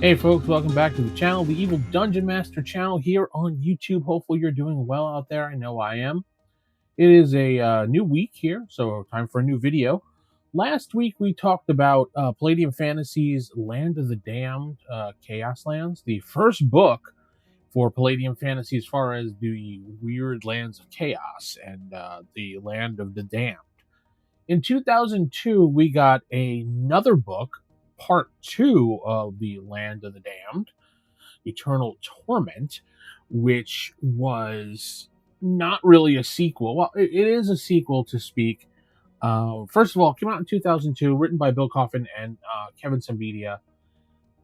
Hey folks, welcome back to the channel, the Evil Dungeon Master channel here on YouTube. Hopefully you're doing well out there. I know I am. It is a new week here, so time for a new video. Last week we talked about Palladium Fantasy's Land of the Damned, Chaos Lands, the first book for Palladium Fantasy as far as the weird lands of chaos and the Land of the Damned. In 2002, we got another book, part 2 of the Land of the Damned, Eternal Torment, which was not really a sequel. Well, it is a sequel to speak. First of all, it came out in 2002, written by Bill Coffin and Kevin Sambidia.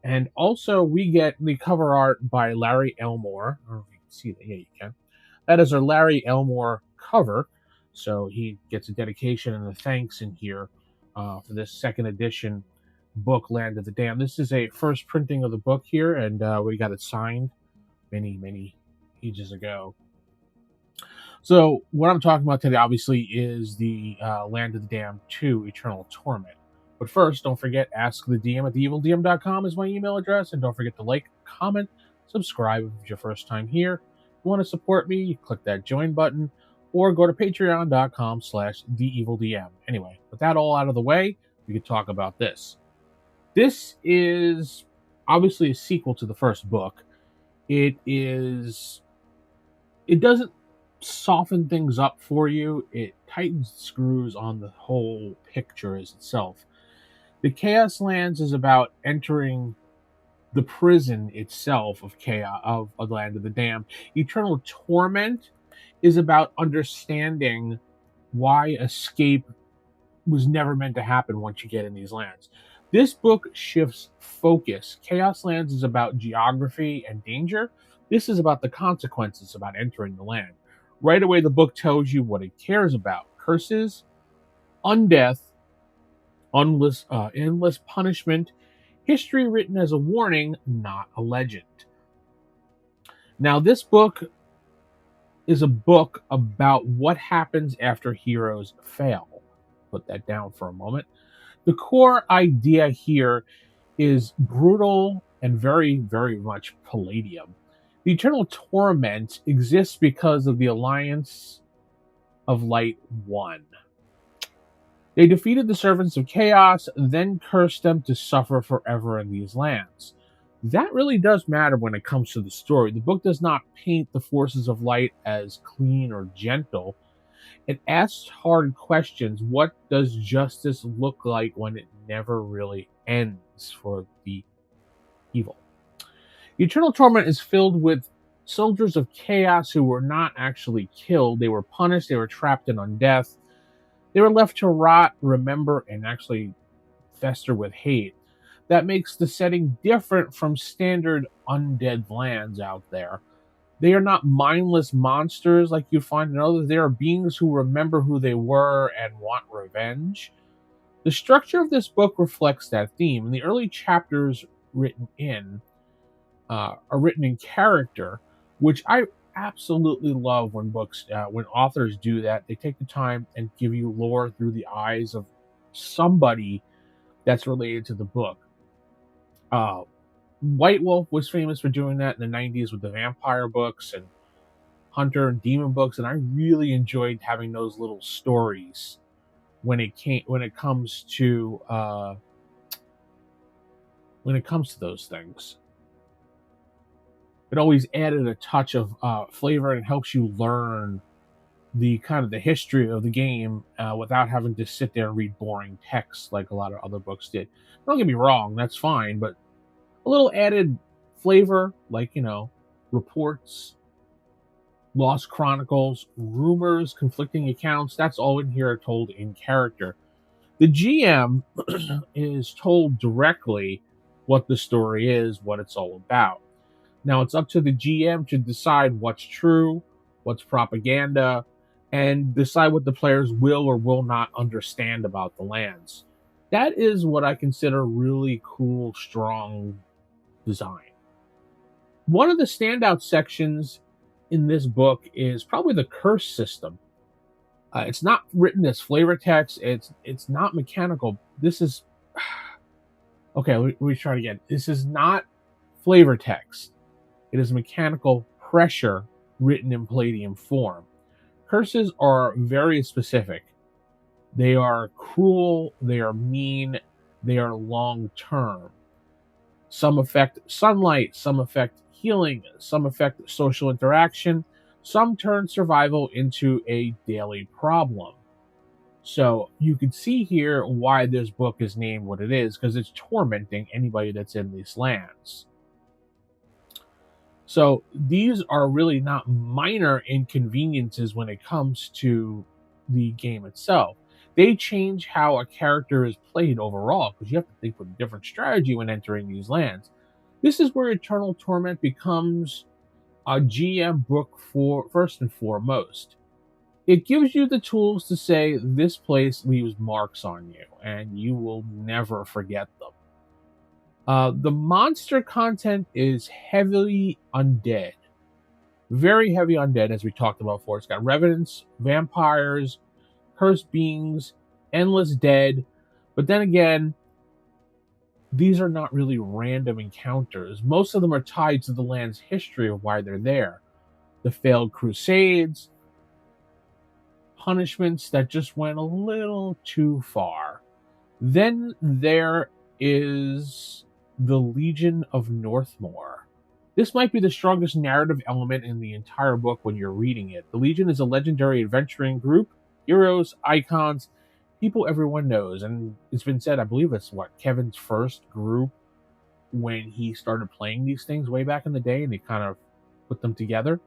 And also, we get the cover art by Larry Elmore. I don't know if you can see that. Yeah, you can. That is our Larry Elmore cover. So he gets a dedication and a thanks in here for this second edition book, Land of the Damned. This is a first printing of the book here, and we got it signed many ages ago. So what I'm talking about today, obviously, is the Land of the Damned 2, Eternal Torment. But first, don't forget, ask the DM at theevildm.com is my email address, and don't forget to like, comment, subscribe if it's your first time here. If you want to support me, you click that join button, or go to patreon.com/theevildm. Anyway, with that all out of the way, we can talk about this. This is obviously a sequel to the first book. It doesn't soften things up for you. It tightens the screws on the whole picture as itself. The Chaos Lands is about entering the prison itself of chaos of the Land of the Damned. Eternal Torment is about understanding why escape was never meant to happen once you get in these lands. This book shifts focus. Chaos Lands is about geography and danger. This is about the consequences about entering the land. Right away, the book tells you what it cares about: curses, undeath, endless punishment, history written as a warning, not a legend. Now, this book is a book about what happens after heroes fail. Put that down for a moment. The core idea here is brutal and very much Palladium. The Eternal Torment exists because of the Alliance of Light 1. They defeated the Servants of Chaos, then cursed them to suffer forever in these lands. That really does matter when it comes to the story. The book does not paint the forces of light as clean or gentle. It asks hard questions. What does justice look like when it never really ends for the evil? Eternal Torment is filled with soldiers of chaos who were not actually killed. They were punished. They were trapped in undeath. They were left to rot, remember, and actually fester with hate. That makes the setting different from standard undead lands out there. They are not mindless monsters like you find in others. They are beings who remember who they were and want revenge. The structure of this book reflects that theme. And the early chapters are written in character, which I absolutely love when when authors do that. They take the time and give you lore through the eyes of somebody that's related to the book. White Wolf was famous for doing that in the 90s with the vampire books and hunter and demon books, and I really enjoyed having those little stories when it comes to those things. It always added a touch of flavor and helps you learn the history of the game without having to sit there and read boring text like a lot of other books did. Don't get me wrong, that's fine, but a little added flavor, like, reports, lost chronicles, rumors, conflicting accounts, that's all in here told in character. The GM is told directly what the story is, what it's all about. Now, it's up to the GM to decide what's true, what's propaganda, and decide what the players will or will not understand about the lands. That is what I consider really cool, strong design. One of the standout sections in this book is probably the curse system. It's not written as flavor text. It's not mechanical. This is okay. Let me try it again. This is not flavor text. It is mechanical pressure written in Palladium form. Curses are very specific. They are cruel, they are mean, they are long term. Some affect sunlight, some affect healing, some affect social interaction, some turn survival into a daily problem. So you can see here why this book is named what it is, because it's tormenting anybody that's in these lands. So these are really not minor inconveniences when it comes to the game itself. They change how a character is played overall, because you have to think with a different strategy when entering these lands. This is where Eternal Torment becomes a GM book for first and foremost. It gives you the tools to say this place leaves marks on you, and you will never forget them. The monster content is heavily undead. Very heavy undead, as we talked about before. It's got revenants, vampires, cursed beings, endless dead. But then again, these are not really random encounters. Most of them are tied to the land's history of why they're there. The failed crusades, punishments that just went a little too far. Then there is the Legion of Northmoor. This might be the strongest narrative element in the entire book when you're reading it. The Legion is a legendary adventuring group, heroes, icons, people everyone knows. And it's been said, I believe it's Kevin's first group when he started playing these things way back in the day, and he kind of put them together.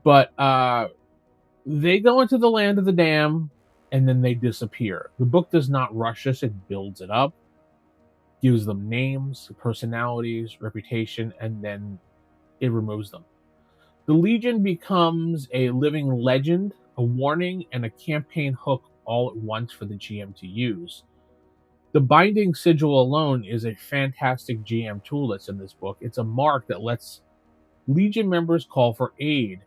But they go into the land of the damned, and then they disappear. The book does not rush us, it builds it up, gives them names, personalities, reputation, and then it removes them. The Legion becomes a living legend, a warning, and a campaign hook all at once for the GM to use. The binding sigil alone is a fantastic GM tool that's in this book. It's a mark that lets Legion members call for aid,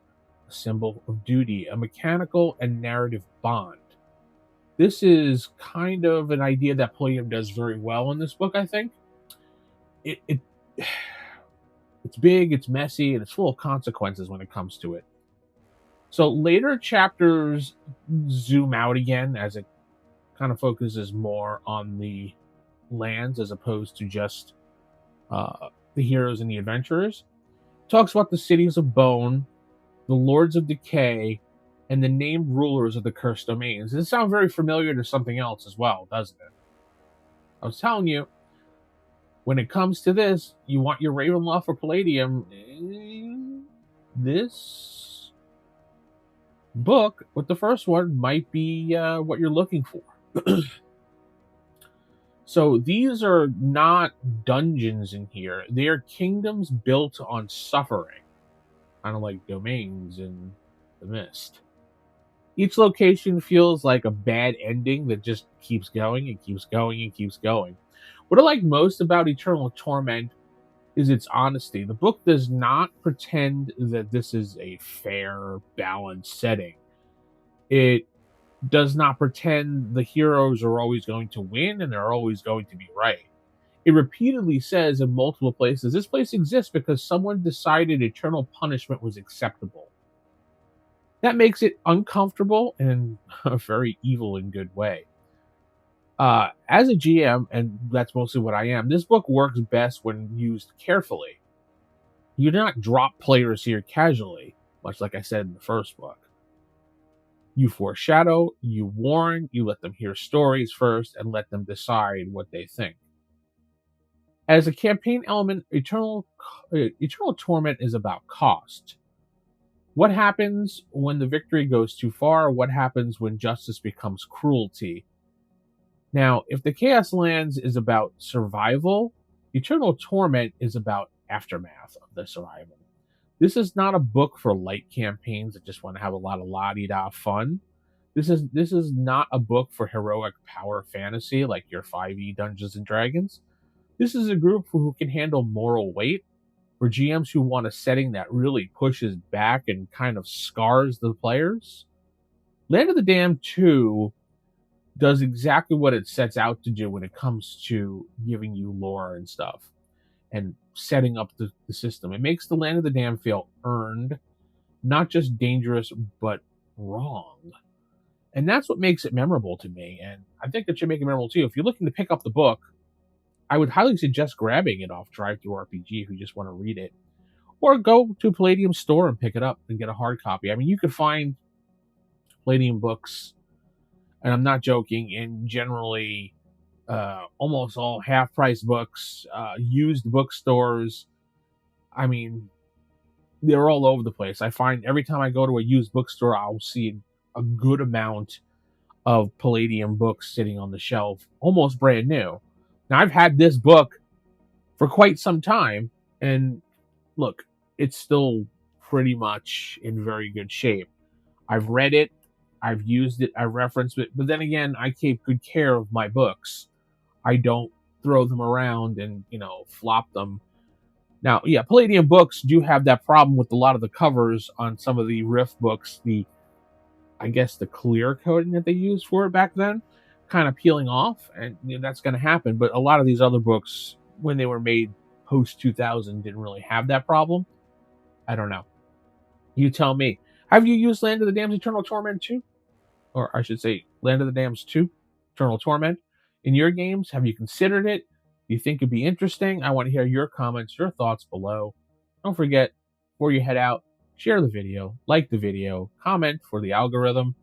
a symbol of duty, a mechanical and narrative bond. This is kind of an idea that Palladium does very well in this book, I think. It's big, it's messy, and it's full of consequences when it comes to it. So later chapters zoom out again as it kind of focuses more on the lands as opposed to just the heroes and the adventurers. It talks about the cities of bone, the lords of decay, and the named rulers of the cursed domains. This sounds very familiar to something else as well, doesn't it? I was telling you, when it comes to this, you want your Ravenloft for Palladium. This book, with the first one, might be what you're looking for. So these are not dungeons in here. They are kingdoms built on suffering. Kind of like domains in the Mist. Each location feels like a bad ending that just keeps going and keeps going and keeps going. What I like most about Eternal Torment is its honesty. The book does not pretend that this is a fair, balanced setting. It does not pretend the heroes are always going to win and they're always going to be right. It repeatedly says in multiple places, this place exists because someone decided eternal punishment was acceptable. That makes it uncomfortable in a very evil and good way. As a GM, and that's mostly what I am, this book works best when used carefully. You do not drop players here casually, much like I said in the first book. You foreshadow, you warn, you let them hear stories first, and let them decide what they think. As a campaign element, Eternal Torment is about cost. What happens when the victory goes too far? What happens when justice becomes cruelty? Now, if the Chaos Lands is about survival, Eternal Torment is about aftermath of the survival. This is not a book for light campaigns that just want to have a lot of la-di-da fun. This is not a book for heroic power fantasy like your 5e Dungeons and Dragons. This is a group who can handle moral weight, for GMs who want a setting that really pushes back and kind of scars the players. Land of the Damned 2 does exactly what it sets out to do when it comes to giving you lore and stuff. and setting up the system. It makes the Land of the Damned feel earned, not just dangerous, but wrong. And that's what makes it memorable to me. And I think it should make it memorable too. If you're looking to pick up the book, I would highly suggest grabbing it off Drive-Thru-RPG if you just want to read it. Or go to Palladium store and pick it up and get a hard copy. I mean, you could find Palladium books, and I'm not joking, in generally almost all half-price books, used bookstores. I mean, they're all over the place. I find every time I go to a used bookstore, I'll see a good amount of Palladium books sitting on the shelf, almost brand new. Now, I've had this book for quite some time, and look, it's still pretty much in very good shape. I've read it, I've used it, I've referenced it, but then again, I take good care of my books. I don't throw them around and, flop them. Now, yeah, Palladium books do have that problem with a lot of the covers on some of the Rift books, I guess the clear coating that they used for it back then, kind of peeling off, and that's going to happen. But a lot of these other books, when they were made post 2000, didn't really have that problem. I don't know. You tell me. Have you used Land of the Damned's Eternal Torment 2? Or I should say, Land of the Damned's 2, Eternal Torment, in your games? Have you considered it? Do you think it'd be interesting? I want to hear your comments, your thoughts below. Don't forget, before you head out, share the video, like the video, comment for the algorithm,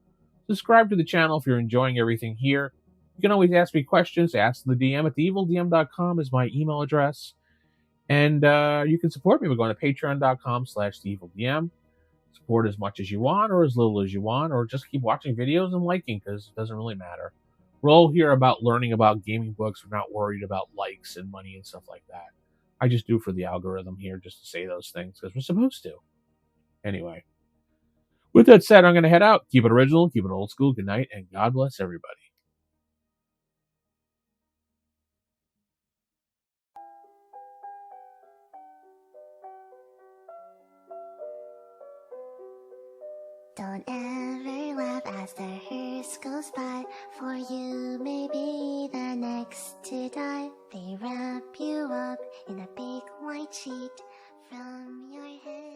subscribe to the channel if you're enjoying everything here. You can always ask me questions. Ask the DM at theevildm.com is my email address. And you can support me by going to patreon.com/theevildm. Support as much as you want or as little as you want, or just keep watching videos and liking, because it doesn't really matter. We're all here about learning about gaming books. We're not worried about likes and money and stuff like that. I just do for the algorithm here just to say those things because we're supposed to. Anyway, with that said, I'm going to head out. Keep it original, keep it old school. Good night, and God bless everybody. Don't ever laugh as the hearse goes by, for you may be the next to die. They wrap you up in a big white sheet from your head.